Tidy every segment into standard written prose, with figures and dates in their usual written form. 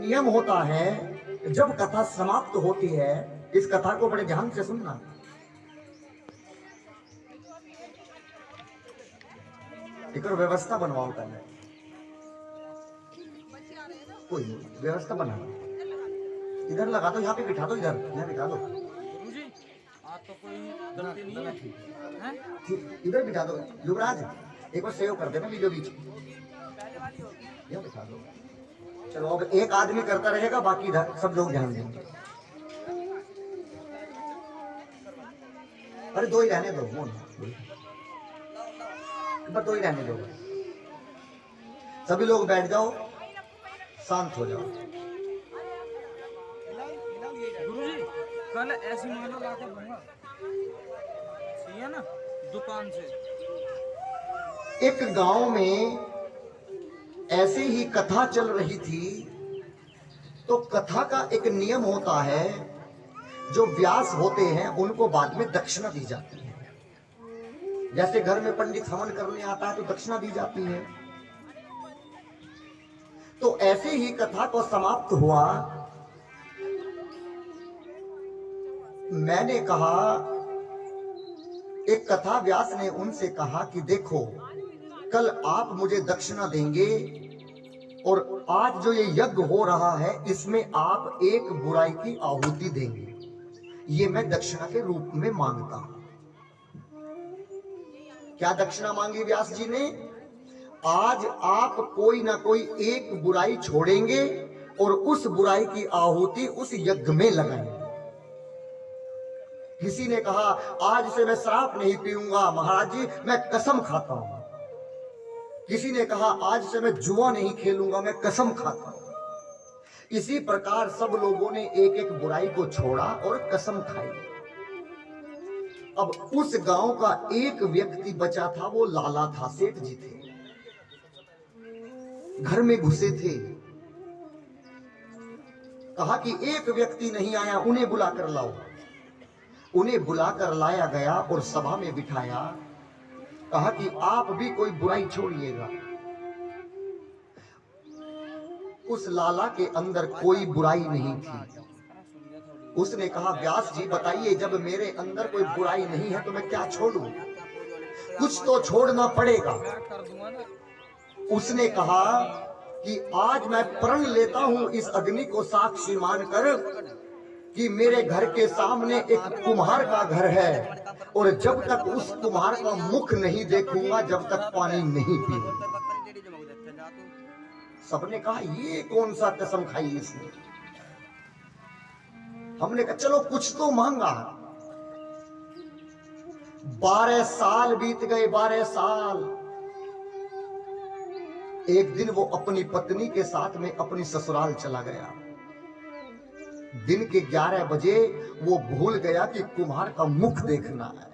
नियम होता है, जब कथा समाप्त होती है, इस कथा को बड़े ध्यान से सुनना। एक और व्यवस्था बनवाओ करने, कोई व्यवस्था बना, इधर लगा दो, यहाँ पे बिठा दो, इधर यहाँ बिठा दो। तो कोई गलती नहीं है, ठीक, इधर बिठा दो। युवराज एक बार सेव कर देना वीडियो बीच, यहाँ बिठा दो। चलो अब एक आदमी करता रहेगा, बाकी इधर सब लोग ध्यान देंगे। अरे दो ही रहने दो, बस दो ही रहने दो। सभी लोग बैठ जाओ, शांत हो जाओ। गुरुजी कल ऐसी माला लाके दूंगा, सही है ना, दुकान से। एक गांव में ऐसी ही कथा चल रही थी, तो कथा का एक नियम होता है, जो व्यास होते हैं उनको बाद में दक्षिणा दी जाती है। जैसे घर में पंडित हवन करने आता है तो दक्षिणा दी जाती है, तो ऐसे ही कथा को समाप्त हुआ। मैंने कहा, एक कथा व्यास ने उनसे कहा कि देखो, कल आप मुझे दक्षिणा देंगे और आज जो ये यज्ञ हो रहा है इसमें आप एक बुराई की आहुति देंगे, ये मैं दक्षिणा के रूप में मांगता हूं। क्या दक्षिणा मांगी व्यास जी ने? आज आप कोई ना कोई एक बुराई छोड़ेंगे और उस बुराई की आहुति उस यज्ञ में लगाएंगे। किसी ने कहा, आज से मैं शराब नहीं पीऊंगा महाराज जी, मैं कसम खाता हूं। किसी ने कहा, आज से मैं जुआ नहीं खेलूंगा, मैं कसम खाता हूं। इसी प्रकार सब लोगों ने एक एक बुराई को छोड़ा और कसम खाई। अब उस गांव का एक व्यक्ति बचा था, वो लाला था, सेठ जी थे, घर में घुसे थे। कहा कि एक व्यक्ति नहीं आया, उन्हें बुलाकर लाओ। उन्हें बुलाकर लाया गया और सभा में बिठाया। कहा कि आप भी कोई बुराई छोड़िएगा। उस लाला के अंदर कोई बुराई नहीं थी। उसने कहा, व्यास जी बताइए, जब मेरे अंदर कोई बुराई नहीं है तो मैं क्या छोड़ूं? कुछ तो छोड़ना पड़ेगा। उसने कहा कि आज मैं प्रण लेता हूं इस अग्नि को साक्षी मानकर कि मेरे घर के सामने एक कुम्हार का घर है, और जब तक उस कुम्हार का मुख नहीं देखूंगा, जब तक पानी नहीं पीऊंगा। सबने कहा, ये कौन सा कसम खाई इसने? हमने कहा, चलो कुछ तो मांगा। 12 साल बीत गए, 12 साल। एक दिन वो अपनी पत्नी के साथ में अपनी ससुराल चला गया। दिन के 11 बजे वो भूल गया कि कुम्हार का मुख देखना है।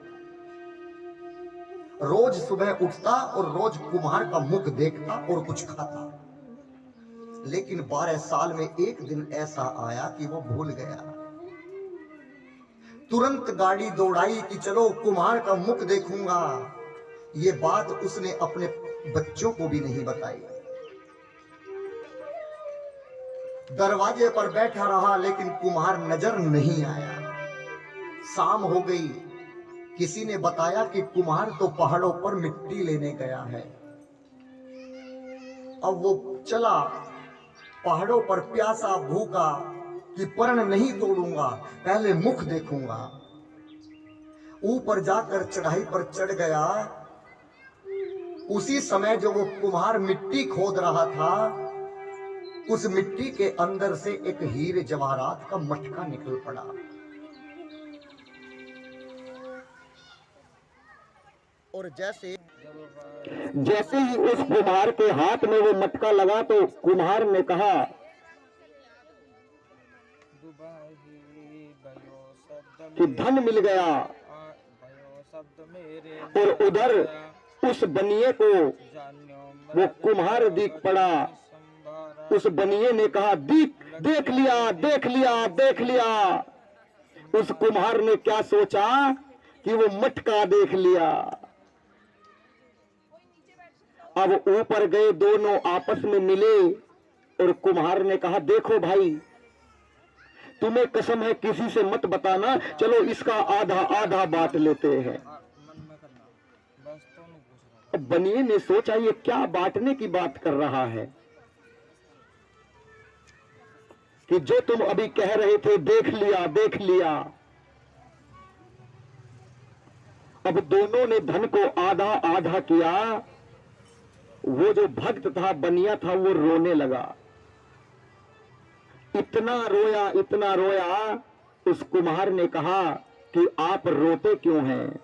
रोज सुबह उठता और रोज कुम्हार का मुख देखता और कुछ खाता। लेकिन 12 साल में एक दिन ऐसा आया कि वो भूल गया। तुरंत गाड़ी दौड़ाई कि चलो कुम्हार का मुख देखूंगा। ये बात उसने अपने बच्चों को भी नहीं बताई। दरवाजे पर बैठा रहा, लेकिन कुम्हार नजर नहीं आया। शाम हो गई। किसी ने बताया कि कुम्हार तो पहाड़ों पर मिट्टी लेने गया है। अब वो चला पहाड़ों पर, प्यासा भूखा, कि प्रण नहीं तोड़ूंगा, पहले मुख देखूंगा। ऊपर जाकर चढ़ाई पर चढ़ गया। उसी समय जो वो कुम्हार मिट्टी खोद रहा था, उस मिट्टी के अंदर से एक हीरे जवाहरात का मटका निकल पड़ा। और जैसे ही उस कुम्हार के हाथ में वो मटका लगा, तो कुम्हार ने कहा, कि धन मिल गया। और उधर उस बनिए को वो कुम्हार दिख पड़ा। उस बनिए ने कहा, देख लिया, देख लिया, देख लिया। उस कुम्हार ने क्या सोचा कि वो मटका देख लिया। अब ऊपर गए, दोनों आपस में मिले। और कुम्हार ने कहा, देखो भाई, तुम्हें कसम है किसी से मत बताना, चलो इसका आधा आधा बांट लेते हैं। मन में करना बस, तो नहीं पूछ रहा। अब बनिए ने सोचा ये क्या बांटने की बात कर रहा है, कि जो तुम अभी कह रहे थे देख लिया देख लिया। अब दोनों ने धन को आधा आधा किया। वो जो भक्त था, बनिया था, वो रोने लगा। इतना रोया, उस कुम्हार ने कहा कि आप रोते क्यों हैं?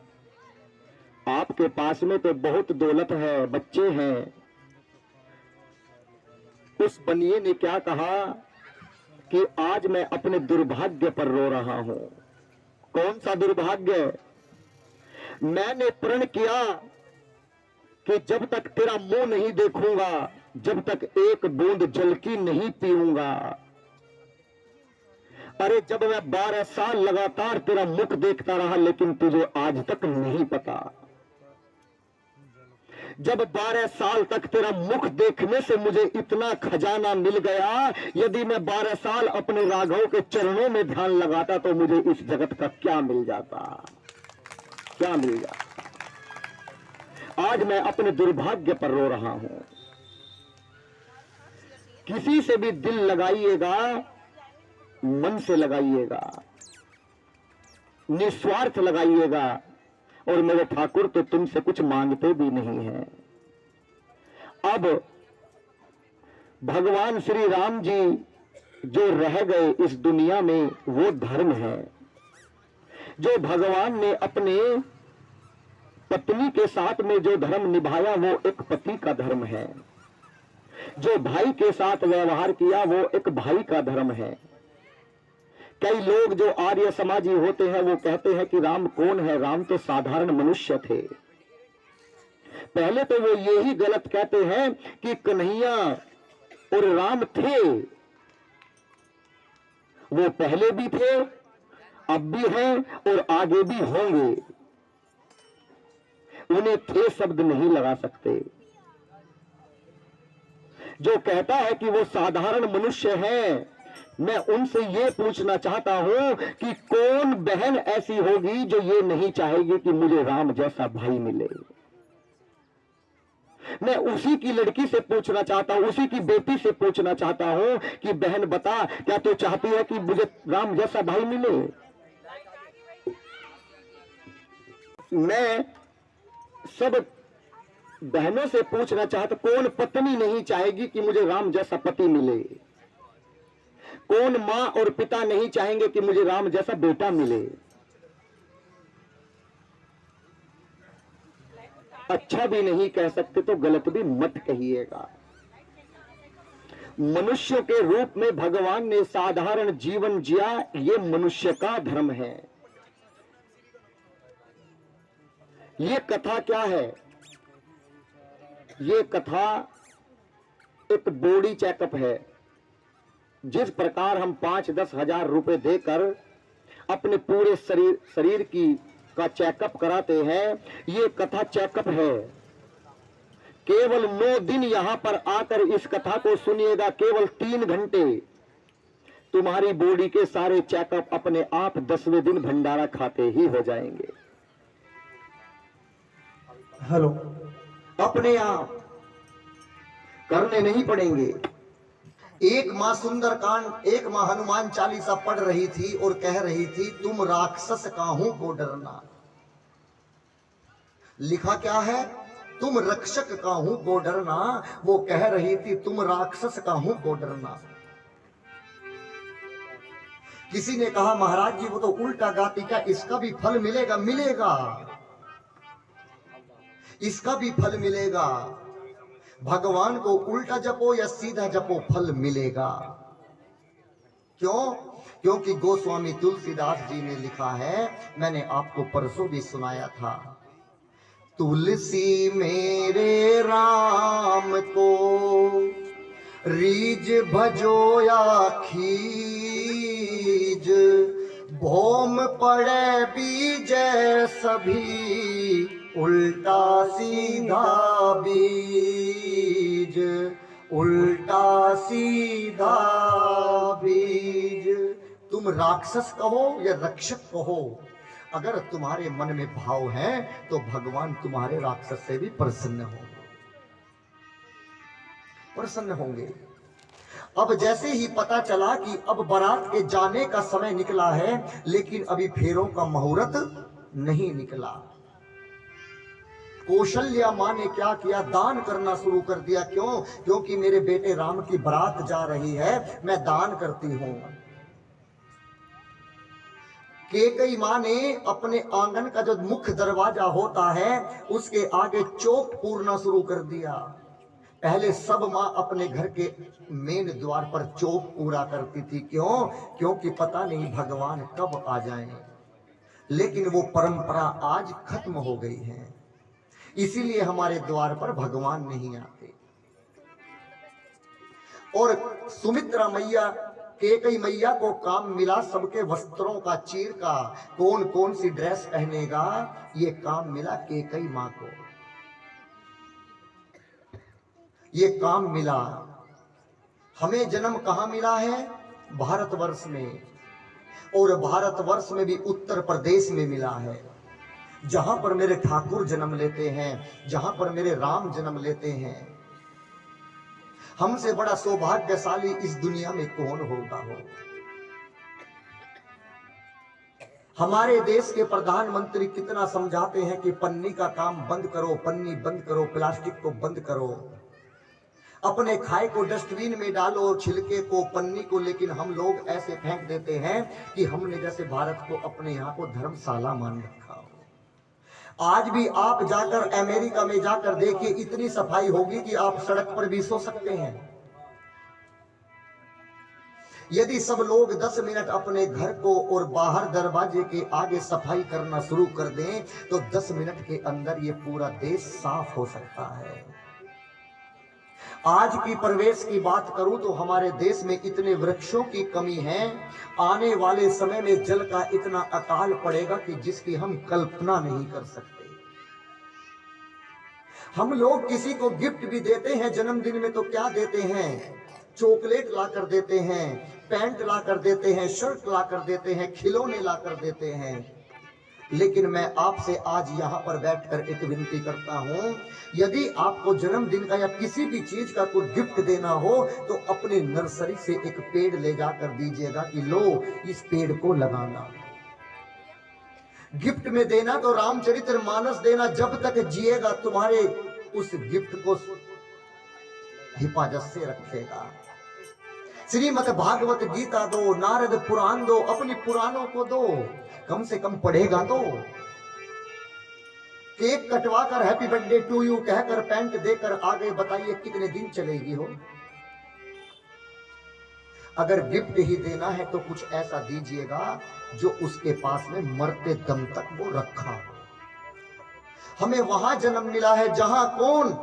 आपके पास में तो बहुत दौलत है, बच्चे हैं। उस बनिए ने क्या कहा कि आज मैं अपने दुर्भाग्य पर रो रहा हूं। कौन सा दुर्भाग्य? मैंने प्रण किया कि जब तक तेरा मुंह नहीं देखूंगा, जब तक एक बूंद जल की नहीं पीऊंगा। अरे जब मैं 12 साल लगातार तेरा मुख देखता रहा, लेकिन तुझे आज तक नहीं पता। जब 12 साल तक तेरा मुख देखने से मुझे इतना खजाना मिल गया, यदि मैं 12 साल अपने राघव के चरणों में ध्यान लगाता तो मुझे इस जगत का क्या मिल जाता, क्या मिल जाता। आज मैं अपने दुर्भाग्य पर रो रहा हूं। किसी से भी दिल लगाइएगा, मन से लगाइएगा, निस्वार्थ लगाइएगा। और मेरे ठाकुर तो तुमसे कुछ मांगते भी नहीं हैं। अब भगवान श्री राम जी जो रह गए इस दुनिया में, वो धर्म है। जो भगवान ने अपने पत्नी के साथ में जो धर्म निभाया, वो एक पति का धर्म है। जो भाई के साथ व्यवहार किया, वो एक भाई का धर्म है। कई लोग जो आर्य समाजी होते हैं, वो कहते हैं कि राम कौन है? राम तो साधारण मनुष्य थे। पहले तो वो यही गलत कहते हैं कि कन्हैया और राम थे। वो पहले भी थे, अब भी हैं और आगे भी होंगे। उन्हें थे शब्द नहीं लगा सकते। जो कहता है कि वो साधारण मनुष्य है, मैं उनसे ये पूछना चाहता हूं कि कौन बहन ऐसी होगी जो ये नहीं चाहेगी कि मुझे राम जैसा भाई मिले। मैं उसी की लड़की से पूछना चाहता हूं, उसी की बेटी से पूछना चाहता हूं कि बहन बता, क्या तू चाहती है कि मुझे राम जैसा भाई मिले? मैं सब बहनों से पूछना चाहता, कौन पत्नी नहीं चाहेगी कि मुझे राम जैसा पति मिले? कौन मां और पिता नहीं चाहेंगे कि मुझे राम जैसा बेटा मिले? अच्छा भी नहीं कह सकते तो गलत भी मत कहिएगा। मनुष्य के रूप में भगवान ने साधारण जीवन जिया, ये मनुष्य का धर्म है। ये कथा क्या है? ये कथा एक बॉडी चेकअप है। जिस प्रकार हम 5-10 हजार रुपए देकर अपने पूरे शरीर का चेकअप कराते हैं, ये कथा चेकअप है। केवल 9 दिन यहां पर आकर इस कथा को सुनिएगा। केवल 3 घंटे तुम्हारी बॉडी के सारे चेकअप अपने आप 10वें दिन भंडारा खाते ही हो जाएंगे। हेलो, अपने आप करने नहीं पड़ेंगे। एक माँ सुंदरकांड, एक माँ हनुमान चालीसा पढ़ रही थी और कह रही थी, तुम राक्षस काहू को डरना। लिखा क्या है? तुम रक्षक काहू को डरना। वो कह रही थी, तुम राक्षस काहू को डरना। किसी ने कहा, महाराज जी वो तो उल्टा गाती, क्या इसका भी फल मिलेगा? मिलेगा, इसका भी फल मिलेगा। भगवान को उल्टा जपो या सीधा जपो, फल मिलेगा। क्यों? क्योंकि गोस्वामी तुलसीदास जी ने लिखा है, मैंने आपको परसों भी सुनाया था, तुलसी मेरे राम को रीज भजो या खीज, भोम पड़े बीजय सभी, उल्टा सीधा बीज, उल्टा सीधा बीज। तुम राक्षस कहो या रक्षक कहो, अगर तुम्हारे मन में भाव है तो भगवान तुम्हारे राक्षस से भी प्रसन्न होंगे। अब जैसे ही पता चला कि अब बारात के जाने का समय निकला है, लेकिन अभी फेरों का मुहूर्त नहीं निकला, कौशल्या मां ने क्या किया, दान करना शुरू कर दिया। क्यों? क्योंकि मेरे बेटे राम की बारात जा रही है, मैं दान करती हूं। कैकेयी मां ने अपने आंगन का जो मुख्य दरवाजा होता है उसके आगे चौक पूरना शुरू कर दिया। पहले सब मां अपने घर के मेन द्वार पर चौक पूरा करती थी। क्यों? क्योंकि पता नहीं भगवान कब आ जाएं। लेकिन वो परंपरा आज खत्म हो गई है, इसीलिए हमारे द्वार पर भगवान नहीं आते। और सुमित्रा मैया, कैकेयी मैया को काम मिला सबके वस्त्रों का चीर का, कौन कौन सी ड्रेस पहनेगा, ये काम मिला कैकेयी मां को। ये काम मिला। हमें जन्म कहां मिला है? भारतवर्ष में, और भारतवर्ष में भी उत्तर प्रदेश में मिला है, जहां पर मेरे ठाकुर जन्म लेते हैं, जहां पर मेरे राम जन्म लेते हैं। हमसे बड़ा सौभाग्यशाली इस दुनिया में कौन होगा हो। हमारे देश के प्रधानमंत्री कितना समझाते हैं कि पन्नी का काम बंद करो, पन्नी बंद करो, प्लास्टिक को बंद करो, अपने खाए को डस्टबिन में डालो, छिलके को, पन्नी को, लेकिन हम लोग ऐसे फेंक देते हैं कि हमने जैसे भारत को अपने यहाँ को धर्मशाला मान रखा हो। आज भी आप जाकर अमेरिका में जाकर देखिए, इतनी सफाई होगी कि आप सड़क पर भी सो सकते हैं। यदि सब लोग 10 मिनट अपने घर को और बाहर दरवाजे के आगे सफाई करना शुरू कर दें तो 10 मिनट के अंदर ये पूरा देश साफ हो सकता है। आज की परिवेश की बात करूं तो हमारे देश में इतने वृक्षों की कमी है, आने वाले समय में जल का इतना अकाल पड़ेगा कि जिसकी हम कल्पना नहीं कर सकते। हम लोग किसी को गिफ्ट भी देते हैं जन्मदिन में तो क्या देते हैं? चॉकलेट ला कर देते हैं, पैंट ला कर देते हैं, शर्ट ला कर देते हैं, खिलौने ला कर देते हैं। लेकिन मैं आपसे आज यहाँ पर बैठकर एक विनती करता हूँ, यदि आपको जन्मदिन का या किसी भी चीज का कोई गिफ्ट देना हो तो अपने नर्सरी से एक पेड़ ले जाकर दीजिएगा कि लो इस पेड़ को लगाना। गिफ्ट में देना तो रामचरितमानस देना, जब तक जिएगा तुम्हारे उस गिफ्ट को हिफाजत से रखेगा। श्रीमद् भागवत गीता दो, नारद पुराण दो, अपनी पुराणों को दो, कम से कम पढ़ेगा तो। केक कटवाकर हैप्पी बर्थडे टू यू कहकर पैंट देकर आगे बताइए कितने दिन चलेगी हो। अगर गिफ्ट ही देना है तो कुछ ऐसा दीजिएगा जो उसके पास में मरते दम तक वो रखा हो। हमें वहां जन्म मिला है जहां कौन?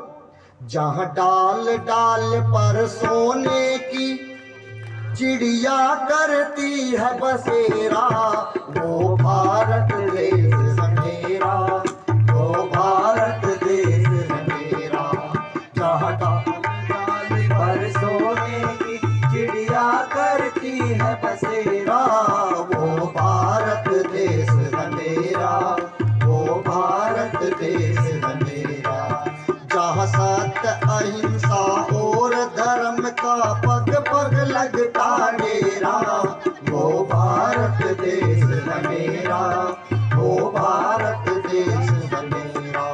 जहां डाल डाल पर सोने की चिड़िया करती है बसेरा, वो भारत देश मेरा, वो भारत देश मेरा। जहाँ डाल पर सोने की चिड़िया करती है बसेरा, वो भारत देश मेरा, वो भारत देश मेरा। जहाँ सत्य अहिंसा और धर्म का पग पग लगता डेरा, वो भारत देश मेरा, वो भारत देश मेरा।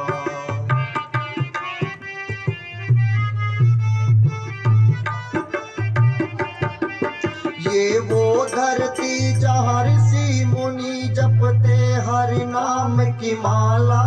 ये वो धरती जहाँ ऋषि मुनि जपते हरि नाम की माला।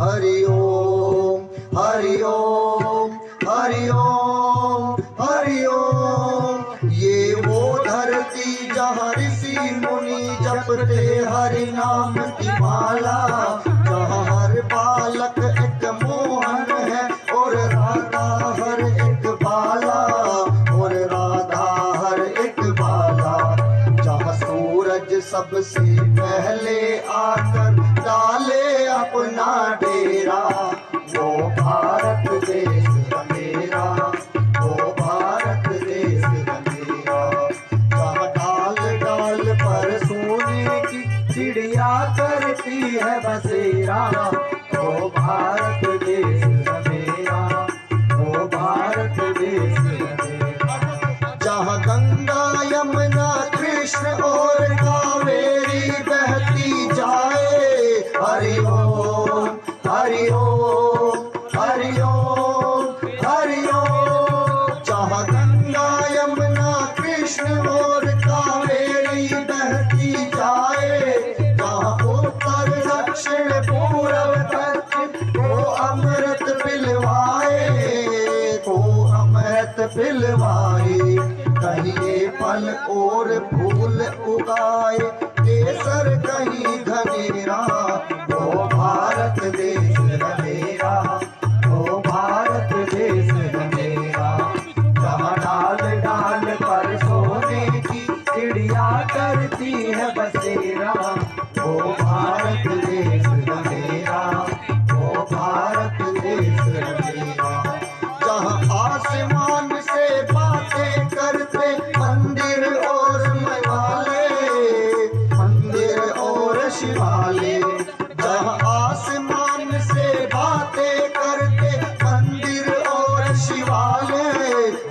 हरि ओम हरि ओम हरि ओम हरि ओम। ये वो धरती जहाँ ऋषि मुनि जपते हरि नाम की माला, जहाँ हर बालक एक मोहन है और राधा हर एक बाला, और राधा हर एक बाला। जहाँ सूरज सबसे पहले आकर डाले अपना डेरा, वो भारत देश मेरा, वो करती है बसेरा, ओ भारत देश है मेरा, ओ भारत देश है मेरा। जहाँ गंगा यमुना कृष्ण और कावेरी बहती जाए, हरि ओम हरि ओम हरि ओम हरि ओम। जहाँ गंगा यमुना कृष्ण और कावेरी बहती जाए, जहाँ उत्तर दक्षिण पूरब पश्चिम को अमृत पिलवाए, को अमृत पिलवाए। कहीं फल और फूल उगाए, केसर कहीं घनेरा, ओ भारत देश है मेरा, ओ भारत देश है मेरा। जहाँ डाल डाल पर सोने की चिड़िया करती है बसेरा, ओ भारत देश है मेरा, ओ भारत देश है मेरा। जहाँ आसमान से बातें करते मंदिर और शिवालय, मंदिर और शिवालय। जहाँ आसमान से बातें करते मंदिर और शिवालय,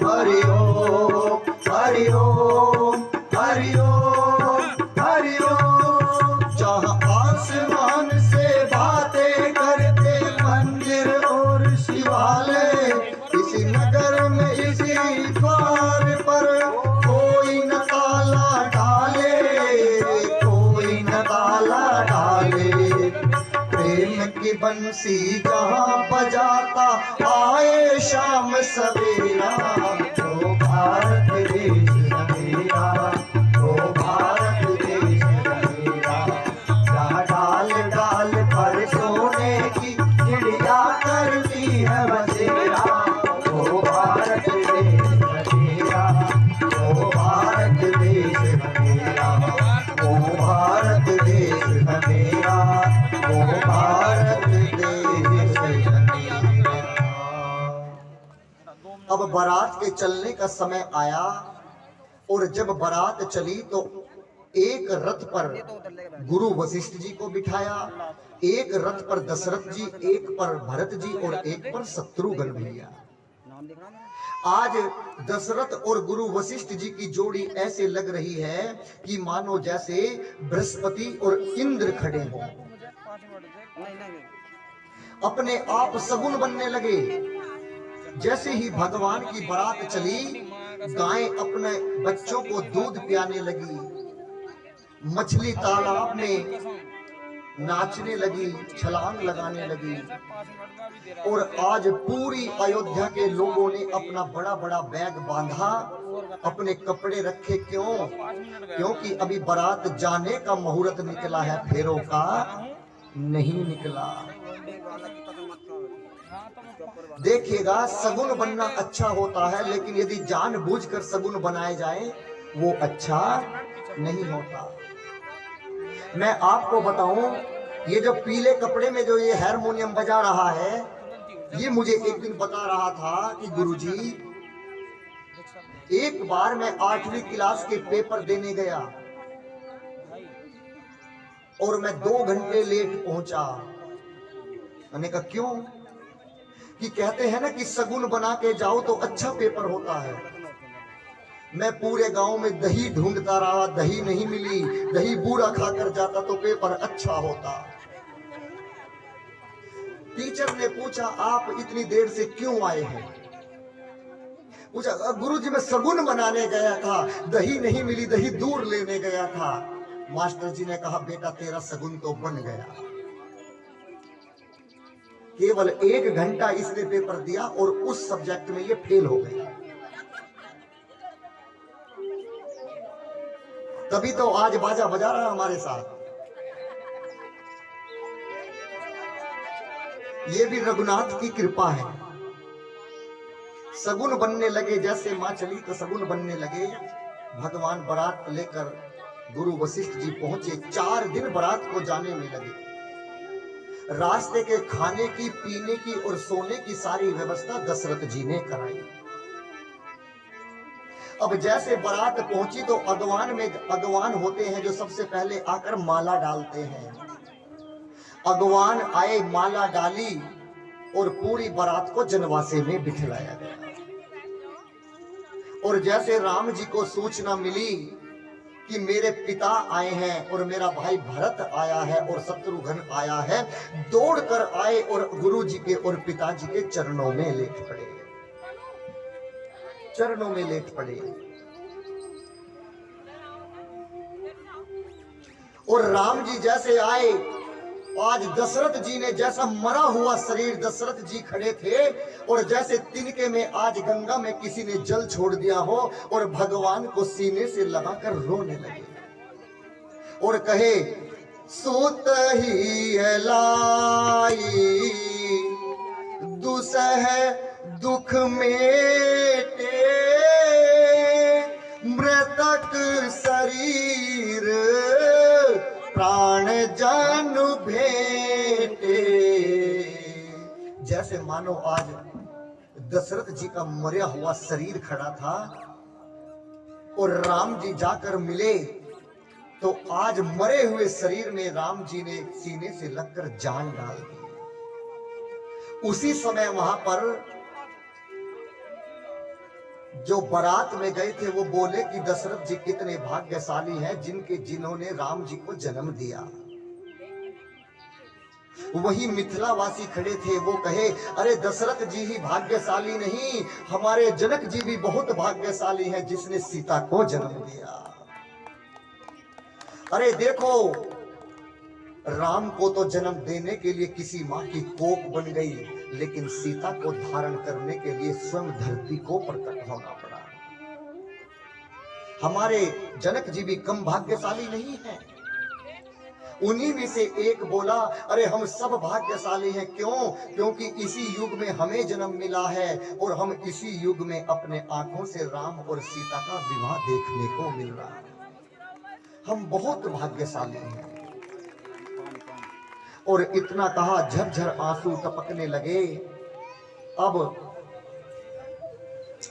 हरि ओम हरि ओम हरि ओम हरि ओम। जहाँ आसमान से बातें करते मंदिर और शिवालय, इसी नगर में इसी द्वार पर कोई न ताला डाले, कोई न ताला डाले। प्रेम की बंसी जहाँ बजाता आए शाम सवेरा, ओ भारत देश है मेरा, ओ भारत देश है मेरा। जहाँ डाल डाल पर सोने की चिड़िया करती है बसेरा, ओ भारत देश है मेरा, ओ भारत देश है मेरा, ओ भारत देश है मेरा, ओ भारत देश है मेरा। अब बारात के चलने का समय आया, और जब बारात चली तो एक रथ पर गुरु वशिष्ठ जी को बिठाया, एक रथ पर दशरथ जी, एक पर भरत जी और एक पर शत्रुघ्न भैया। आज दशरथ और गुरु वशिष्ठ जी की जोड़ी ऐसे लग रही है कि मानो जैसे बृहस्पति और इंद्र खड़े हों। अपने आप सगुन बनने लगे। जैसे ही भगवान की बारात चली, गायें अपने बच्चों को दूध पियाने लगी, मछली तालाब में नाचने लगी, छलांग लगाने लगी। और आज पूरी अयोध्या के लोगों ने अपना बड़ा बड़ा बैग बांधा, अपने कपड़े रखे। क्यों? क्योंकि अभी बारात जाने का मुहूर्त निकला है, फेरों का नहीं निकला। देखिएगा, सगुन बनना अच्छा होता है, लेकिन यदि जानबूझकर सगुन बनाए जाए वो अच्छा नहीं होता। मैं आपको बताऊं, ये जो पीले कपड़े में जो ये हारमोनियम बजा रहा है, ये मुझे एक दिन बता रहा था कि गुरुजी, एक बार मैं 8वीं क्लास के पेपर देने गया और मैं 2 घंटे लेट पहुंचा। मैंने कहा क्यों? कि कहते हैं ना कि सगुन बना के जाओ तो अच्छा पेपर होता है। मैं पूरे गांव में दही ढूंढता रहा, दही नहीं मिली। दही बूढ़ा खाकर जाता तो पेपर अच्छा होता। टीचर ने पूछा, आप इतनी देर से क्यों आए हैं? पूछा, गुरुजी मैं सगुन बनाने गया था, दही नहीं मिली, दही दूर लेने गया था। मास्टर जी ने कहा, बेटा तेरा सगुन तो बन गया। केवल 1 घंटा इसने पेपर दिया और उस सब्जेक्ट में ये फेल हो गया। तभी तो आज बाजा बजा रहा है हमारे साथ। ये भी रघुनाथ की कृपा है। सगुन बनने लगे, जैसे मां चली तो सगुन बनने लगे। भगवान बारात लेकर गुरु वशिष्ठ जी पहुंचे। 4 दिन बारात को जाने में लगे। रास्ते के खाने की, पीने की और सोने की सारी व्यवस्था दशरथ जी ने कराई। अब जैसे बारात पहुंची तो अगवान में अगवान होते हैं जो सबसे पहले आकर माला डालते हैं। अगवान आए, माला डाली और पूरी बारात को जनवासे में बिठलाया गया। और जैसे राम जी को सूचना मिली कि मेरे पिता आए हैं और मेरा भाई भरत आया है और शत्रुघ्न आया है, दौड़कर आए और गुरु जी के और पिताजी के चरणों में लेट पड़े, चरणों में लेट पड़े। और राम जी जैसे आए, आज दशरथ जी ने जैसा मरा हुआ शरीर दशरथ जी खड़े थे, और जैसे तिनके में आज गंगा में किसी ने जल छोड़ दिया हो और भगवान को सीने से लगाकर रोने लगे और कहे, सूत ही लाई दुसह दुख मेटे, मृतक शरीर प्राण जन भेटे। जैसे मानो आज दशरथ जी का मरा हुआ शरीर खड़ा था और राम जी जाकर मिले, तो आज मरे हुए शरीर में राम जी ने सीने से लगकर जान डाल दी। उसी समय वहां पर जो बारात में गए थे वो बोले कि दशरथ जी कितने भाग्यशाली हैं जिन्होंने राम जी को जन्म दिया। वही मिथिलावासी खड़े थे, वो कहे, अरे दशरथ जी ही भाग्यशाली नहीं, हमारे जनक जी भी बहुत भाग्यशाली हैं जिसने सीता को जन्म दिया। अरे देखो, राम को तो जन्म देने के लिए किसी मां की कोख बन गई, लेकिन सीता को धारण करने के लिए स्वयं धरती को प्रकट होना पड़ा। हमारे जनक जी भी कम भाग्यशाली नहीं है। उन्हीं में से एक बोला, अरे हम सब भाग्यशाली हैं। क्यों? क्योंकि इसी युग में हमें जन्म मिला है और हम इसी युग में अपने आंखों से राम और सीता का विवाह देखने को मिल रहा है। हम बहुत भाग्यशाली हैं। और इतना कहा, झरझर आंसू टपकने लगे। अब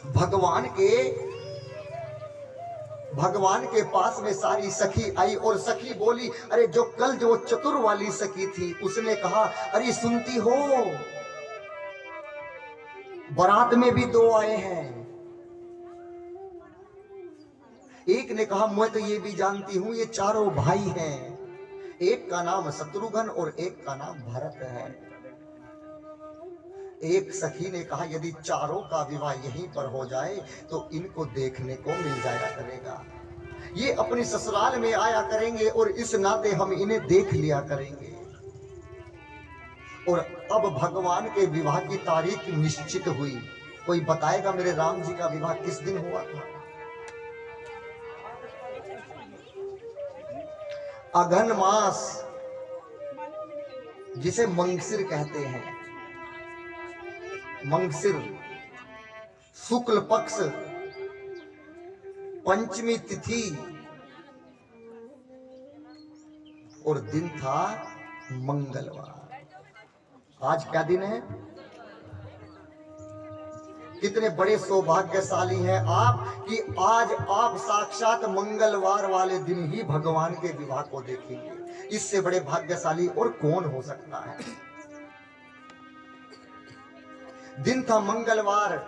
भगवान के पास में सारी सखी आई और सखी बोली, अरे जो कल जो चतुर वाली सखी थी उसने कहा, अरे सुनती हो, बारात में भी दो आए हैं। एक ने कहा, मैं तो ये भी जानती हूं ये चारों भाई हैं, एक का नाम शत्रुघ्न और एक का नाम भरत है। एक सखी ने कहा, यदि चारों का विवाह यहीं पर हो जाए तो इनको देखने को मिल जाया करेगा, ये अपनी ससुराल में आया करेंगे और इस नाते हम इन्हें देख लिया करेंगे। और अब भगवान के विवाह की तारीख निश्चित हुई। कोई बताएगा मेरे राम जी का विवाह किस दिन हुआ था? अघन मास, जिसे मंगसिर कहते हैं, मंगसिर शुक्ल पक्ष पंचमी तिथि, और दिन था मंगलवार। आज क्या दिन है? कितने बड़े सौभाग्यशाली हैं आप कि आज आप साक्षात मंगलवार वाले दिन ही भगवान के विवाह को देखेंगे। इससे बड़े भाग्यशाली और कौन हो सकता है? दिन था मंगलवार।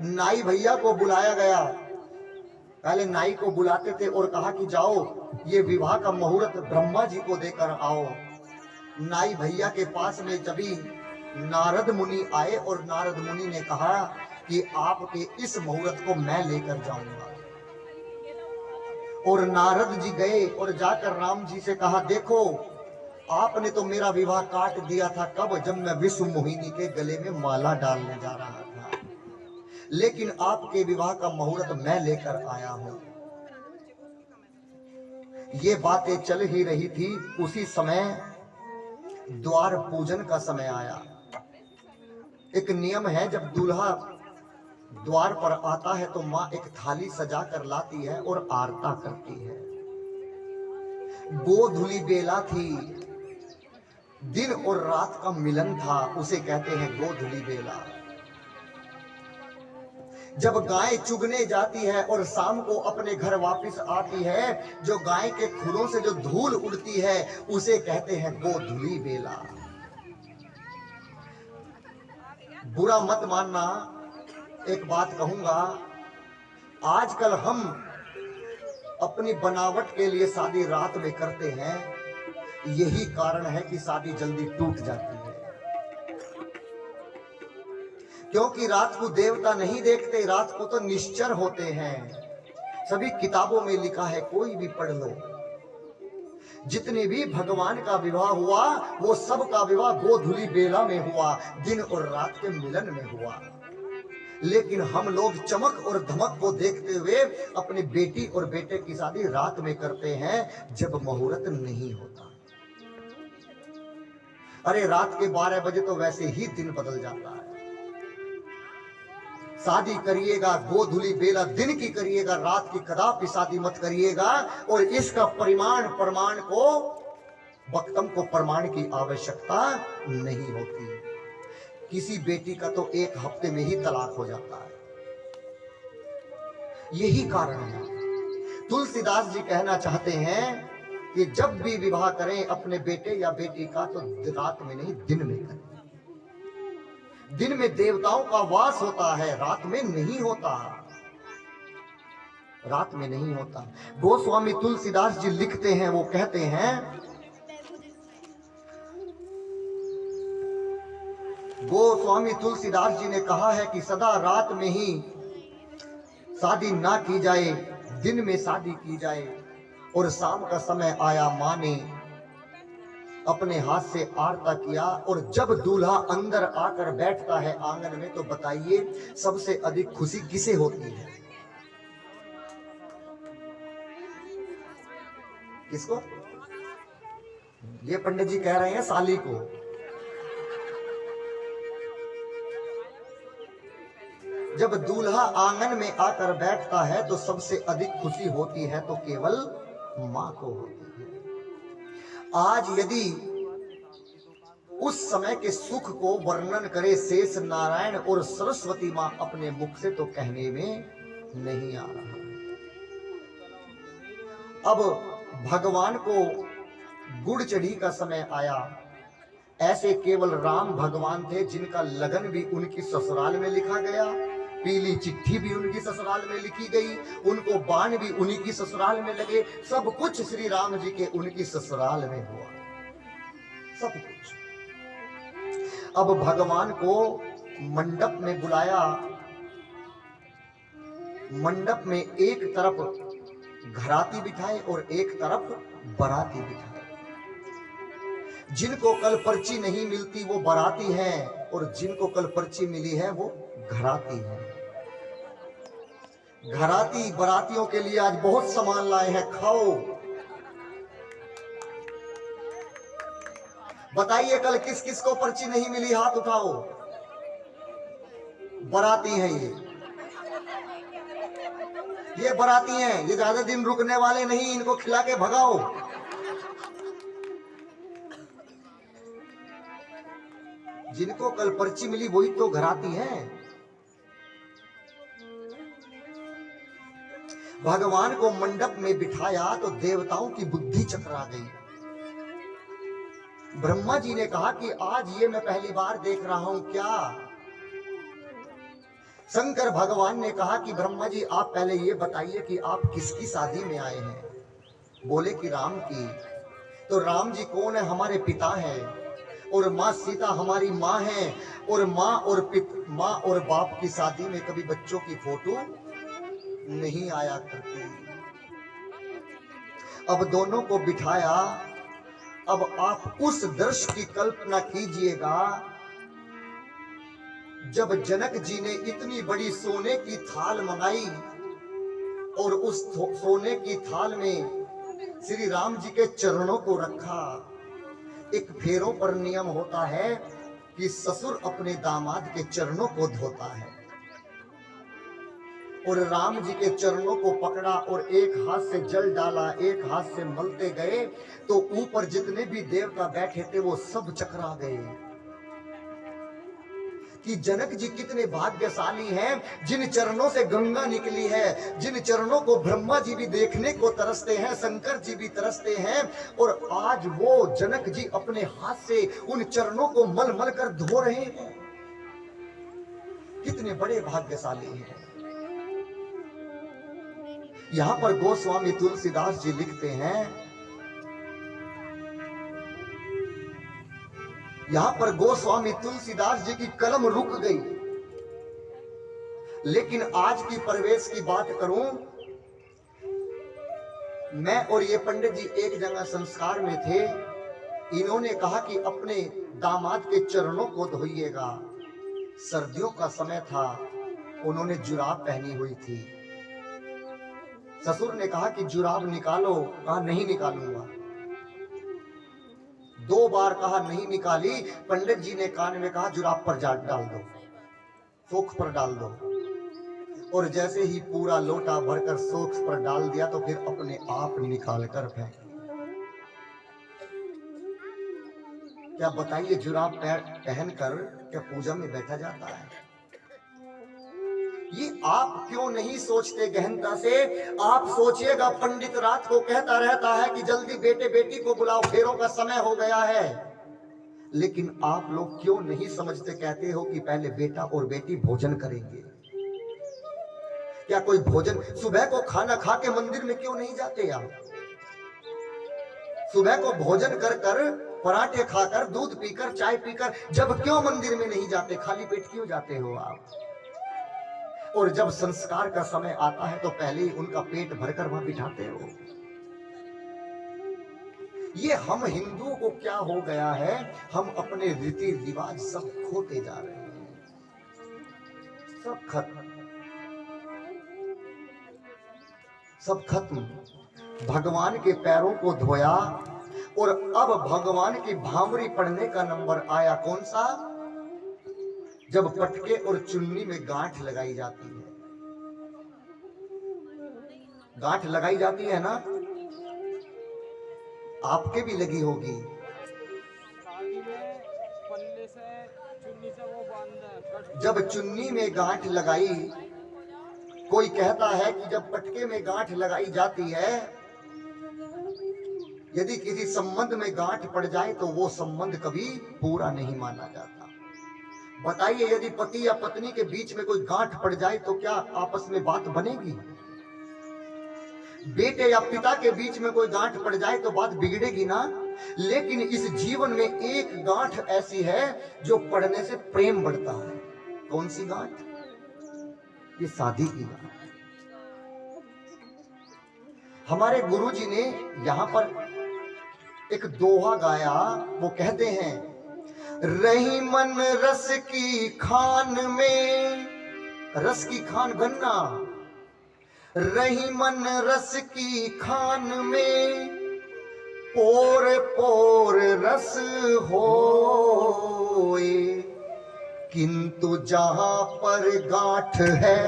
नाई भैया को बुलाया गया। पहले नाई को बुलाते थे और कहा कि जाओ ये विवाह का मुहूर्त ब्रह्मा जी को देकर आओ। नाई भैया के पास में जभी नारद मुनि आए और नारद मुनि ने कहा कि आपके इस मुहूर्त को मैं लेकर जाऊंगा। और नारद जी गए और जाकर राम जी से कहा, देखो आपने तो मेरा विवाह काट दिया था। कब? जब मैं विश्व मोहिनी के गले में माला डालने जा रहा था, लेकिन आपके विवाह का मुहूर्त मैं लेकर आया हूं। ये बातें चल ही रही थी, उसी समय द्वार पूजन का समय आया। एक नियम है, जब दूल्हा द्वार पर आता है तो माँ एक थाली सजा कर लाती है और आरता करती है। गोधूली बेला थी, दिन और रात का मिलन था, उसे कहते हैं गोधूली बेला। जब गाय चुगने जाती है और शाम को अपने घर वापस आती है, जो गाय के खुरों से जो धूल उड़ती है उसे कहते हैं गोधूली बेला। बुरा मत मानना, एक बात कहूंगा, आजकल हम अपनी बनावट के लिए शादी रात में करते हैं, यही कारण है कि शादी जल्दी टूट जाती है। क्योंकि रात को देवता नहीं देखते, रात को तो निश्चर होते हैं। सभी किताबों में लिखा है, कोई भी पढ़ लो, जितने भी भगवान का विवाह हुआ वो सब का विवाह गोधूली बेला में हुआ, दिन और रात के मिलन में हुआ। लेकिन हम लोग चमक और धमक को देखते हुए अपनी बेटी और बेटे की शादी रात में करते हैं, जब मुहूर्त नहीं होता। अरे रात के 12 बजे तो वैसे ही दिन बदल जाता है। शादी करिएगा गोधूली बेला दिन की करिएगा, रात की कदापि शादी मत करिएगा। और इसका प्रमाण को वक्तम को प्रमाण की आवश्यकता नहीं होती। किसी बेटी का तो 1 हफ्ते में ही तलाक हो जाता है। यही कारण है। तुलसीदास जी कहना चाहते हैं कि जब भी विवाह करें अपने बेटे या बेटी का तो रात में नहीं, दिन में करें। दिन में देवताओं का वास होता है, रात में नहीं होता। रात में नहीं होता। गोस्वामी तुलसीदास जी लिखते हैं, वो कहते हैं, गोस्वामी तुलसीदास जी ने कहा है कि सदा रात में ही शादी ना की जाए, दिन में शादी की जाए। और शाम का समय आया, मां ने अपने हाथ से आरता किया, और जब दूल्हा अंदर आकर बैठता है आंगन में, तो बताइए सबसे अधिक खुशी किसे होती है? किसको? ये पंडित जी कह रहे हैं साली को। जब दूल्हा आंगन में आकर बैठता है तो सबसे अधिक खुशी होती है तो केवल मां को होती है। आज यदि उस समय के सुख को वर्णन करे शेष नारायण और सरस्वती मां अपने मुख से, तो कहने में नहीं आ रहा। अब भगवान को गुड़ चढ़ी का समय आया। ऐसे केवल राम भगवान थे जिनका लगन भी उनकी ससुराल में लिखा गया, पीली चिट्ठी भी उनकी ससुराल में लिखी गई, उनको बाण भी उन्हीं की ससुराल में लगे। सब कुछ श्री राम जी के उनकी ससुराल में हुआ, सब कुछ। अब भगवान को मंडप में बुलाया। मंडप में एक तरफ घराती बिठाए और एक तरफ बराती बिठाए। जिनको कल पर्ची नहीं मिलती वो बराती हैं, और जिनको कल पर्ची मिली है वो घराती हैं। घराती बरातियों के लिए आज बहुत सामान लाए हैं, खाओ। बताइए कल किस किस को पर्ची नहीं मिली, हाथ उठाओ। बराती हैं ये बराती हैं, ये ज्यादा दिन रुकने वाले नहीं, इनको खिला के भगाओ। जिनको कल पर्ची मिली वही तो घराती हैं। भगवान को मंडप में बिठाया तो देवताओं की बुद्धि चकरा गई। ब्रह्मा जी ने कहा कि आज ये मैं पहली बार देख रहा हूं क्या? शंकर भगवान ने कहा कि ब्रह्मा जी आप पहले ये बताइए कि आप किसकी शादी में आए हैं? बोले कि राम की। तो राम जी कौन है? हमारे पिता हैं, और माँ सीता हमारी माँ है। और माँ और बाप की शादी में कभी बच्चों की फोटो नहीं आया करती। अब दोनों को बिठाया। अब आप उस दृश्य की कल्पना कीजिएगा, जब जनक जी ने इतनी बड़ी सोने की थाल मंगाई और उस सोने की थाल में श्री राम जी के चरणों को रखा। एक फेरों पर नियम होता है कि ससुर अपने दामाद के चरणों को धोता है, और राम जी के चरणों को पकड़ा और एक हाथ से जल डाला, एक हाथ से मलते गए, तो ऊपर जितने भी देवता बैठे थे वो सब चकरा गए। कि जनक जी कितने भाग्यशाली हैं, जिन चरणों से गंगा निकली है, जिन चरणों को ब्रह्मा जी भी देखने को तरसते हैं, शंकर जी भी तरसते हैं, और आज वो जनक जी अपने हाथ से उन चरणों को मल मल कर धो रहे हैं। कितने बड़े भाग्यशाली हैं। यहां पर गोस्वामी तुलसीदास जी लिखते हैं, यहां पर गोस्वामी तुलसीदास जी की कलम रुक गई। लेकिन आज की प्रवेश की बात करूं, मैं और ये पंडित जी एक जगह संस्कार में थे। इन्होंने कहा कि अपने दामाद के चरणों को धोइएगा। सर्दियों का समय था, उन्होंने जुराब पहनी हुई थी। ससुर ने कहा कि जुराब निकालो, कहा नहीं निकालूंगा। 2 बार कहा नहीं निकाली। पंडित जी ने कान में कहा जुराब पर डाल दो, सोख पर डाल दो। और जैसे ही पूरा लोटा भरकर सोख पर डाल दिया तो फिर अपने आप निकाल कर फेंक। क्या बताइए, जुराब पहनकर क्या पूजा में बैठा जाता है? ये आप क्यों नहीं सोचते गहनता से? आप सोचिएगा, पंडित रात को कहता रहता है कि जल्दी बेटे बेटी को बुलाओ, फेरों का समय हो गया है। लेकिन आप लोग क्यों नहीं समझते? कहते हो कि पहले बेटा और बेटी भोजन करेंगे। क्या कोई भोजन, सुबह को खाना खा के मंदिर में क्यों नहीं जाते आप? सुबह को भोजन कर कर, पराठे खाकर, दूध पीकर, चाय पीकर, जब क्यों मंदिर में नहीं जाते? खाली पेट क्यों जाते हो आप? और जब संस्कार का समय आता है तो पहले ही उनका पेट भरकर वहां बिठाते हो। ये हम हिंदुओं को क्या हो गया है, हम अपने रीति रिवाज सब खोते जा रहे हैं। सब खत्म, सब खत्म। भगवान के पैरों को धोया और अब भगवान की भामरी पढ़ने का नंबर आया। कौन सा? जब पटके और चुन्नी में गांठ लगाई जाती है। गांठ लगाई जाती है ना, आपके भी लगी होगी। पल्ले से, चुन्नी से वो बांधा। जब चुन्नी में गांठ लगाई, कोई कहता है कि जब पटके में गांठ लगाई जाती है, यदि किसी संबंध में गांठ पड़ जाए तो वो संबंध कभी पूरा नहीं माना जाता। बताइए, यदि पति या पत्नी के बीच में कोई गांठ पड़ जाए तो क्या आपस में बात बनेगी? बेटे या पिता के बीच में कोई गांठ पड़ जाए तो बात बिगड़ेगी ना। लेकिन इस जीवन में एक गांठ ऐसी है जो पड़ने से प्रेम बढ़ता है। कौन सी गांठ? ये शादी की गांठ। हमारे गुरुजी ने यहां पर एक दोहा गाया। वो कहते हैं, रही मन रस की खान में, रस की खान गन्ना, रही मन रस की खान में, पोर पोर रस होए, किंतु जहां पर गांठ है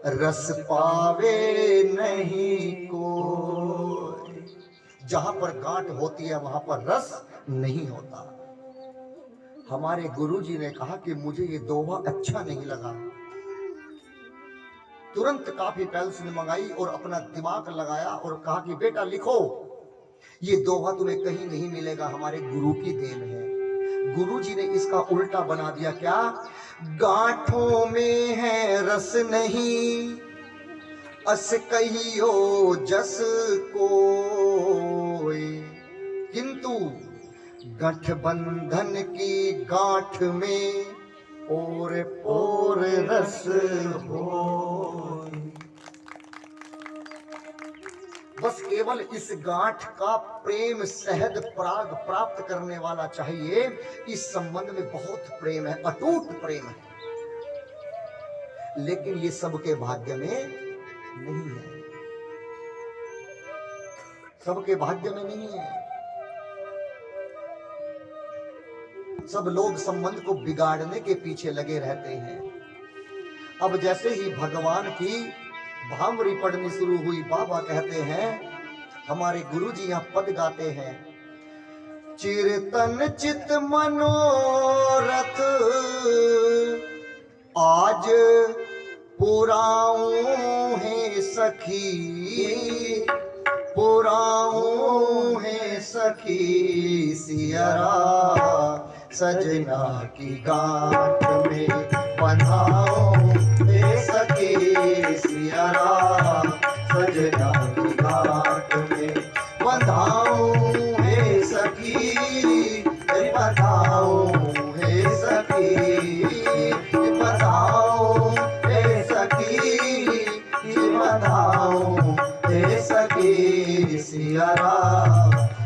रस पावे नहीं कोई। जहां पर गांठ होती है वहां पर रस नहीं होता। हमारे गुरुजी ने कहा कि मुझे ये दोहा अच्छा नहीं लगा। तुरंत काफी पेंसिल मंगाई और अपना दिमाग लगाया और कहा कि बेटा लिखो, ये दोहा तुम्हें कहीं नहीं मिलेगा, हमारे गुरु की देन है। गुरुजी ने इसका उल्टा बना दिया। क्या? गांठों में है रस नहीं, अस कहियो जस कोई, किंतु गठबंधन की गांठ में और और रस हो। बस केवल इस गांठ का प्रेम सहज पराग प्राप्त करने वाला चाहिए। इस संबंध में बहुत प्रेम है, अटूट प्रेम है, लेकिन ये सबके भाग्य में नहीं है। सबके भाग्य में नहीं है। सब लोग संबंध को बिगाड़ने के पीछे लगे रहते हैं। अब जैसे ही भगवान की भामरी पढ़नी शुरू हुई, बाबा कहते हैं, हमारे गुरुजी यहाँ पद गाते हैं, चिरतन चित मनोरथ आज पुराऊं है सखी, पुराऊं है सखी सियरा, सजना की गांठ में बंधाऊं है सखी सियरा, सजना की गांठ में बंधाऊं है सखी, बंधाऊं है सखी, बंधाऊं है सखी, बंधाऊं है सखी सियरा,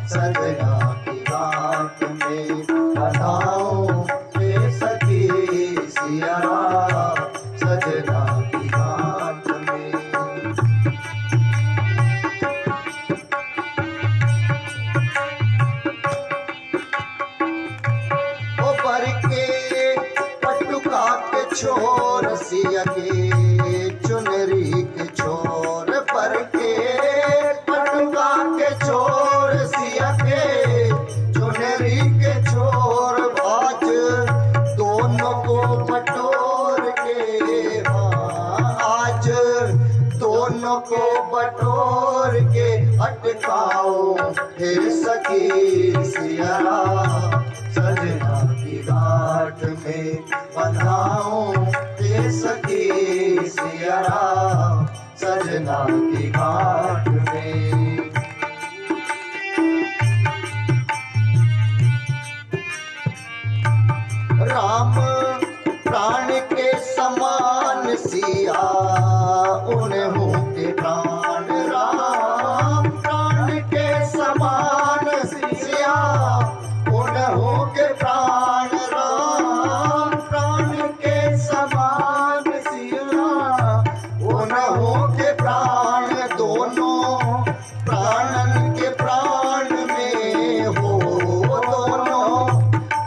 सजना की गांठ में बंधाऊं है सखी सियरा, सजना की गांठ में। ओ पर के पटुका के छोर सिया के चुनरी के छोर, पर के पटुका के छोर सिया के चुनरी के छोर, आज दोनों को बटोर के, आज दोनों को बटोर के अटकाओ हे सखी सियरा, सजना की गांठ में बंधाऊं हे सखी सियरा, सजना की गांठ में। राम प्राण के समान सिया, उन्हों के प्राण, राम प्राण के समान सिया, उन्हों के प्राण, राम प्राण के समान सिया, उन्हों के प्राण, दोनों प्राणन के प्राण में हो, दोनों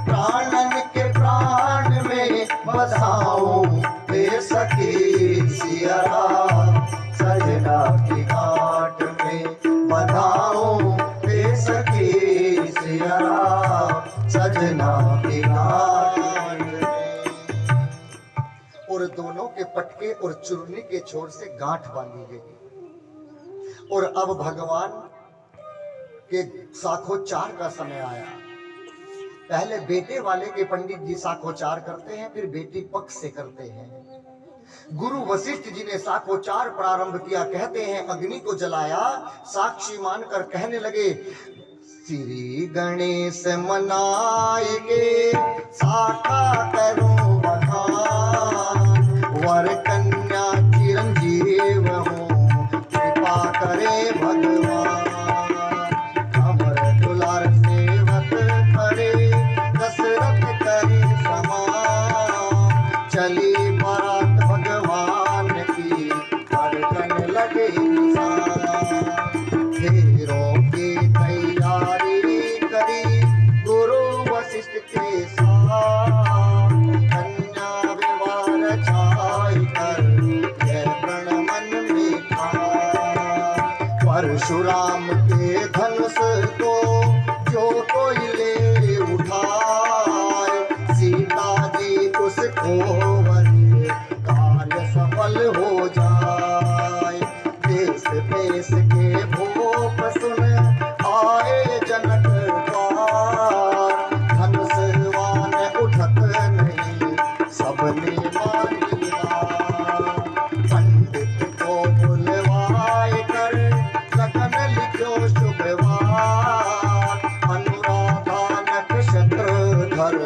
प्राणन के प्राण में बसाऊं हे सखी सियरा, सजना की गांठ में बंधाऊं हे सखी सियरा, सजना की गांठ में। और दोनों के पटके और चुरनी के छोर से गांठ बांधी गई। और अब भगवान के साखोचार का समय आया। पहले बेटे वाले के पंडित जी साखोचार करते हैं, फिर बेटी पक्ष से करते हैं। गुरु वशिष्ठ जी ने साखोचार प्रारंभ किया। कहते हैं अग्नि को जलाया, साक्षी मानकर कहने लगे, श्री गणेश मनाई के साका करूं बखान, वर कन्या चिरंजीव हो कृपा करे भगवान, अमर दुलार सेवक करे दशरथ करे समान, चली बारात भगवान की धड़कन लगे निशान, फेरों की तैयारी करी गुरु वशिष्ठ के साथ, कन्या विवाह रचाई कर जय प्रण मन में था, परशुराम के धनुष को जो कोई ले उठाए, सीता जी उसको वरी काल सफल हो जाए, देश देश के भूप सुन आए जनक द्वार, धनुषवान उठत नहीं सबने मान लिया, पंडित को बुलवाए कर लगन लिखो शुभवार, अनुराधा नक्षत्रधर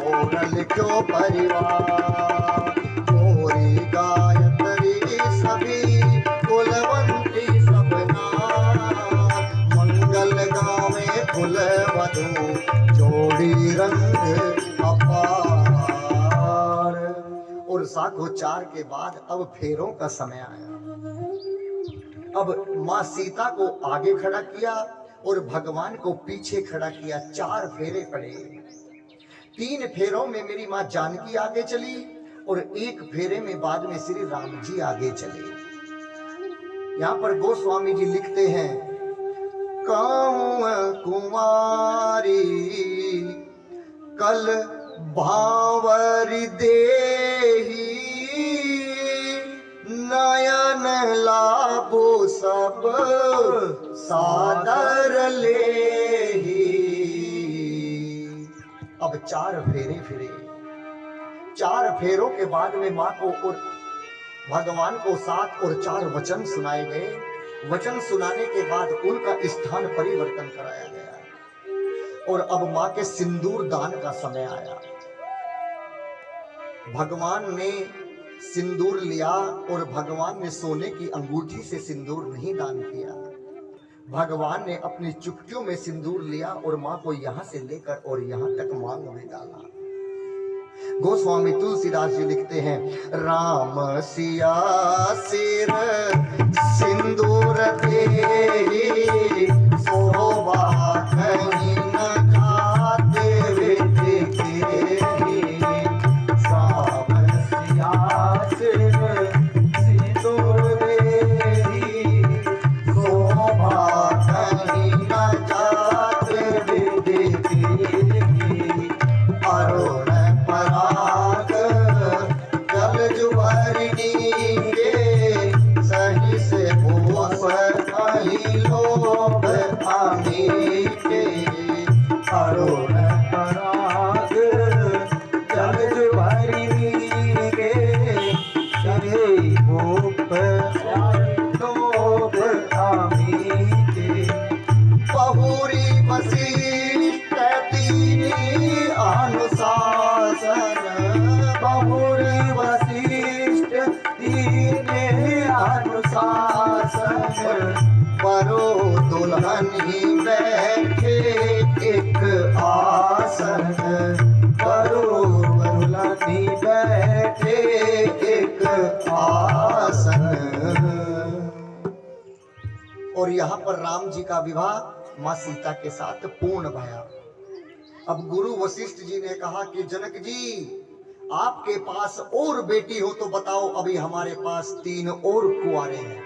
और लिखो परिवार, गौरी गायत्री सभी कुलवंती सबना, मंगल गावे कुल वधु जोड़ी रंग अपार। और साखोचार के बाद अब फेरों का समय आया। अब माँ सीता को आगे खड़ा किया और भगवान को पीछे खड़ा किया। 4 फेरे पड़े। 3 फेरों में मेरी माँ जानकी आगे चली और 1 फेरे में बाद में श्री राम जी आगे चले। यहाँ पर गोस्वामी जी लिखते हैं, काऊ कुमारी कल भावर देही सादर ले ही। अब 4 फेरे फिरे। 4 फेरों के बाद में मां को और भगवान को 7 और 4 वचन सुनाए गए। वचन सुनाने के बाद उनका स्थान परिवर्तन कराया गया और अब मां के सिंदूर दान का समय आया। भगवान ने सिंदूर लिया और भगवान ने सोने की अंगूठी से सिंदूर नहीं दान किया। भगवान ने अपनी चुटकियों में सिंदूर लिया और मां को यहां से लेकर और यहां तक मांग में डाला। गोस्वामी तुलसीदास जी लिखते हैं, राम सिया सिर सिंदूर दे शोभा कहीं न खाते देखे। राम सिया सिर सिंदूर दे शोभा कहीं न जाते देखे। अरुण पराग जल जुबरनी के सही से बोस कहीं लोभ आमी के। अरुण पराग जल जुबरनी के सही बोस लोभ आमी के। बहुरी वशिष्ठ दीनी अनुशासन। बहुरी वशिष्ठ दीने अनुशासन। परो दुल्हनी बैठे एक आसन। परो दुल्हनी बैठे एक आसन। और यहाँ पर राम जी का विवाह मां सीता के साथ पूर्ण भया। अब गुरु वशिष्ठ जी ने कहा कि जनक जी, आपके पास और बेटी हो तो बताओ, अभी हमारे पास 3 और कुंवारे हैं।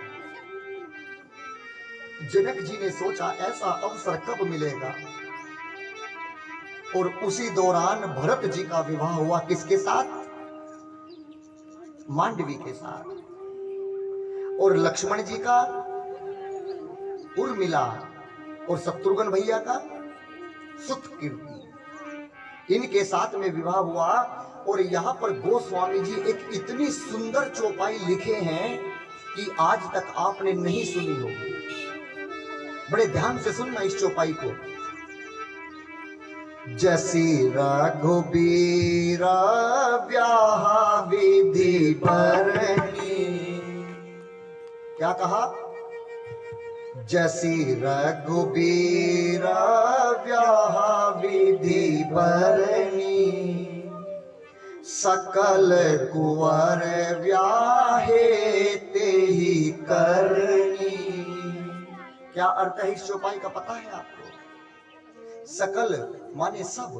जनक जी ने सोचा ऐसा अवसर कब मिलेगा, और उसी दौरान भरत जी का विवाह हुआ। किसके साथ? मांडवी के साथ। और लक्ष्मण जी का उर्मिला और शत्रुघ्न भैया का सुतकीर्ति, इनके साथ में विवाह हुआ। और यहाँ पर गोस्वामी जी एक इतनी सुंदर चौपाई लिखे हैं कि आज तक आपने नहीं सुनी होगी। बड़े ध्यान से सुनना इस चौपाई को। जैसी रघुबीरा ब्याह विधि बरनी। क्या कहा? जैसी रघुबीरा ब्याह विधि बरनी। सकल कुंवर ब्याहे तेहि करनी। क्या अर्थ है इस चौपाई का पता है आपको? सकल माने सब,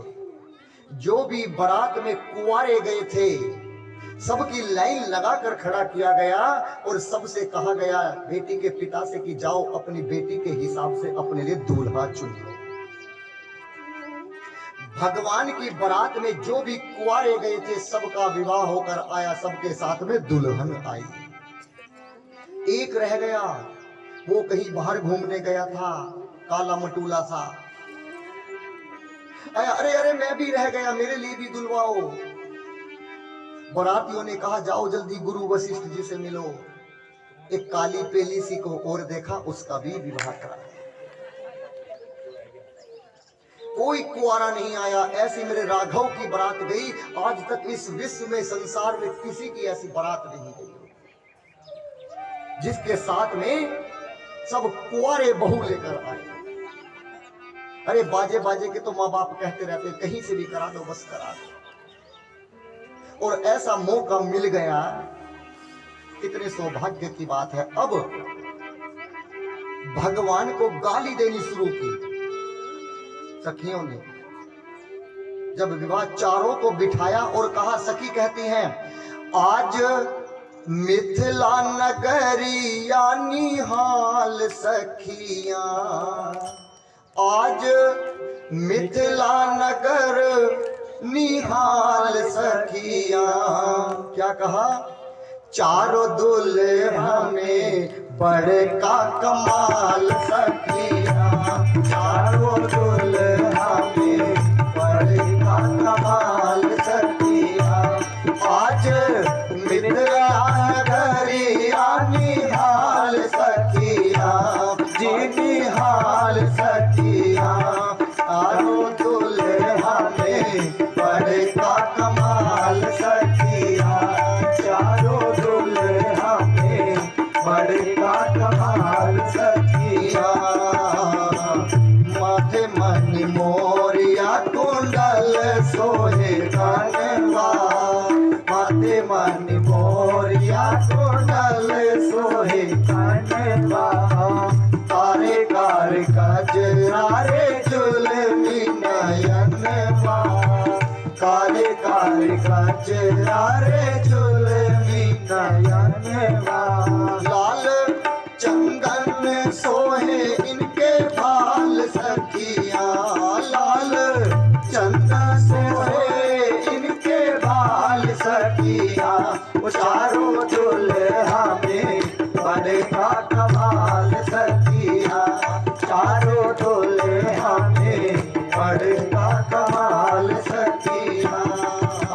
जो भी बारात में कुंवारे गए थे सबकी लाइन लगाकर खड़ा किया गया और सबसे कहा गया बेटी के पिता से कि जाओ अपनी बेटी के हिसाब से अपने लिए दूल्हा चुन लो। भगवान की बारात में जो भी कुंवारे गए थे सबका विवाह होकर आया, सबके साथ में दुल्हन आई। एक रह गया, वो कहीं बाहर घूमने गया था, काला मटूला सा। अरे अरे मैं भी रह गया, मेरे लिए भी दुलवाओ। बारातियों ने कहा जाओ जल्दी गुरु वशिष्ठ जी से मिलो। एक काली पेली सी को और देखा, उसका भी विवाह करा। कोई कुंवारा नहीं आया। ऐसी मेरे राघव की बारात गई, आज तक इस विश्व में संसार में किसी की ऐसी बारात नहीं गई जिसके साथ में सब कुंवारे बहू लेकर आए। अरे बाजे बाजे के तो माँ बाप कहते रहते कहीं से भी करा दो, बस करा दो। और ऐसा मौका मिल गया, कितने सौभाग्य की बात है। अब भगवान को गाली देनी शुरू की सखियों ने। जब विवाह चारों को बिठाया और कहा, सखी कहती हैं, आज मिथिला नगरिया निहाल सखिया। आज मिथिला नगर निहाल सखिया। क्या कहा? चारों दुल्हा में बड़े का कमाल सखिया, चारों दुल्हा में बड़े का कमाल सखिया। आज मिथिला नगरिया निहाल सखिया, जी निहाल सखिया, चारों दुल्हा में बड़े का कमाल सखिया, चारों दुल्हा में बड़े का कमाल सखिया। माथे मणि मोरिया कुंडल सोहे कनवा, माथे मणि मोरिया कुंडल सोहे कनवा। तारे कार कजरा रे जुलमी नयनवा, काले काले कजरा रे जुलमी नयनवा। लाल चंदन सोहे इनके बाल सखिया, लाल चंदन सोहे इनके बाल सखिया। चारों दुल्हा में बड़े का कमाल सखिया, चारों दुल्हा में बड़े का कमाल सखिया।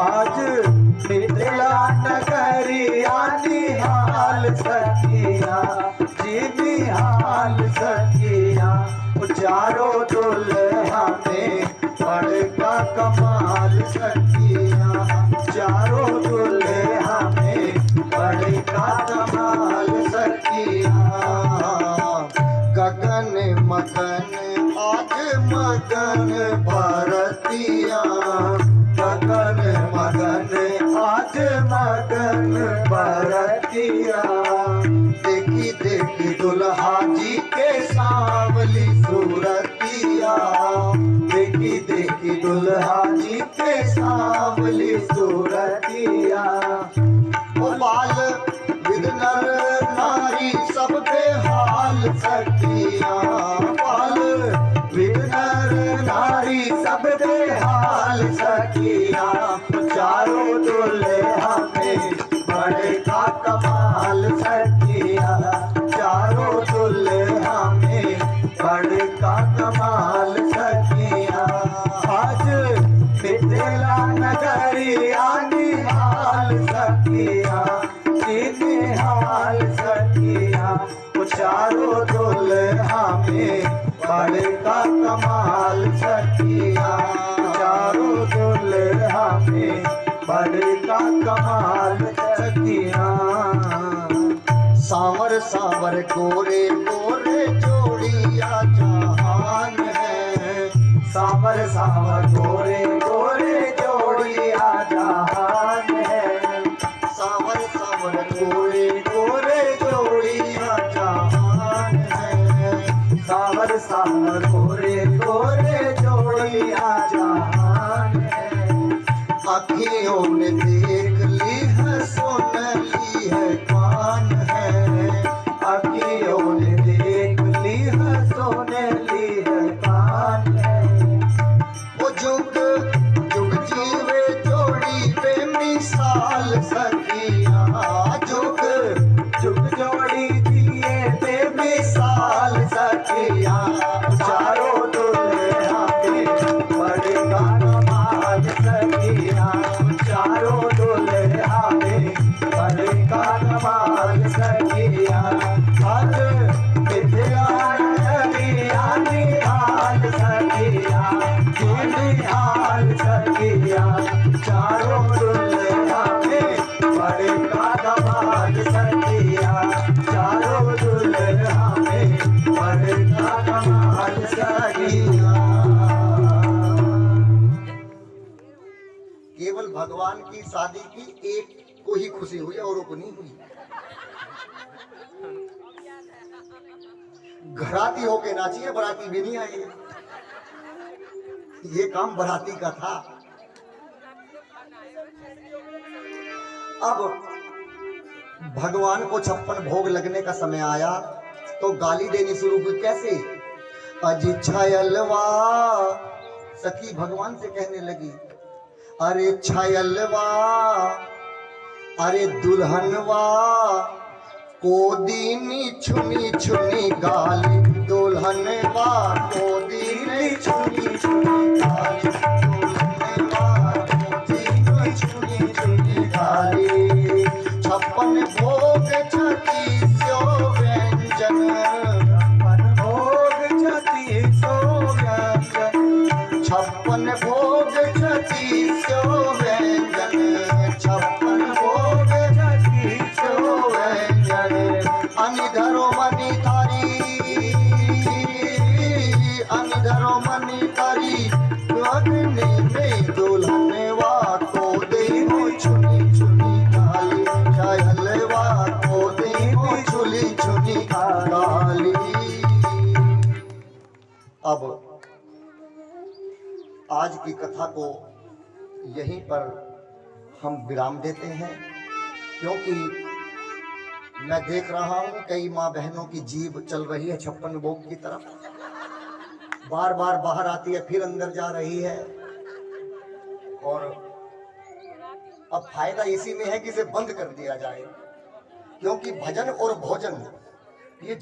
आज मिथिला नगरिया निहाल सखिया, जी निहाल सखिया, चारों दुल्हा में बड़े का कमाल सखिया, चारों दुल्हा में बड़े का कमाल सखिया। गगन मगन आज मगन भरतिया, गगन मगन आज मगन भरतिया। देखी देखी दुल्हा जी के सांवली सूरतिया, देखी देखी दुल्हा जी के सांवली सूरतिया। ओ बाल विद नर नारी सब बेहाल सखिया, बाल विद नर नारी सब बेहाल सखिया। चारों दुल्हा में बड़े का कमाल सखिया, चारों दुल्हा में बड़े का कमाल सखिया। आज मिथिला नगरिया निहाल सखिया, निहाल सखिया, चारों दुल्हा में बड़े का कमाल सखिया, चारों दुल्हा में बड़े का कमाल सखिया। सांवर सांवर गोरे गोरे जोड़िया जहान है, सांवर सांवर गोरे गोरे जोड़िया जहान है, सांवर सांवर गोरे गोरे जोड़िया जहान है, सांवर सांवर गोरे गोरे जोड़िया जहान है। अखियों ने देख ली है सोनली है कान है, अखियों ने देख ली है सोनली है कान है। वो जुग जुग जीवे जोड़ी बेमिसाल सखिया, जुग जुग जोड़ी जिए बेमिसाल सखिया। चारों दुल्हा में बड़े का कमाल सखिया, चारों दुल्हा में बड़े का कमाल सखिया। आज मिथिला नगरिया निहाल सखिया, निहाल सखिया, चारों दुल्हा में बड़े का कमाल सखिया, चारों दुल्हा में बड़े का कमाल सखिया। केवल भगवान की शादी की एक को ही खुशी हुई, औरों को नहीं हुई। घराती होके नाचिए, बराती भी नहीं आई। ये काम बराती का था। अब भगवान को 56 भोग लगने का समय आया तो गाली देनी शुरू हुई। कैसे? अजी छायलवा, सखी भगवान से कहने लगी, अरे छायलवा, अरे दुल्हनवा, को दीनी छुनी छुनी गाली दुल्हन वा को दीनी छुनी छुनी गाली दुल्हन वा को दीनी छुनी छुनी गाली 56 भोग 36 व्यंजन 56 भोग 36 व्यंजन 56 भोग 36 व्यंजन 56 भोग 36 व्यंजन अनिधरो मणि तारी अनिधरो मणि तारी अग्नि में दुल्हन वा को देवो छुनी छुनी गाली चायल वा को देवो छुली छुनी गाली। अब आज की कथा को यहीं पर हम विराम देते हैं, क्योंकि मैं देख रहा हूं कई माँ बहनों की जीभ चल रही है 56 भोग की तरफ, बार बार बाहर आती है फिर अंदर जा रही है। और अब फायदा इसी में है कि इसे बंद कर दिया जाए, क्योंकि भजन और भोजन ये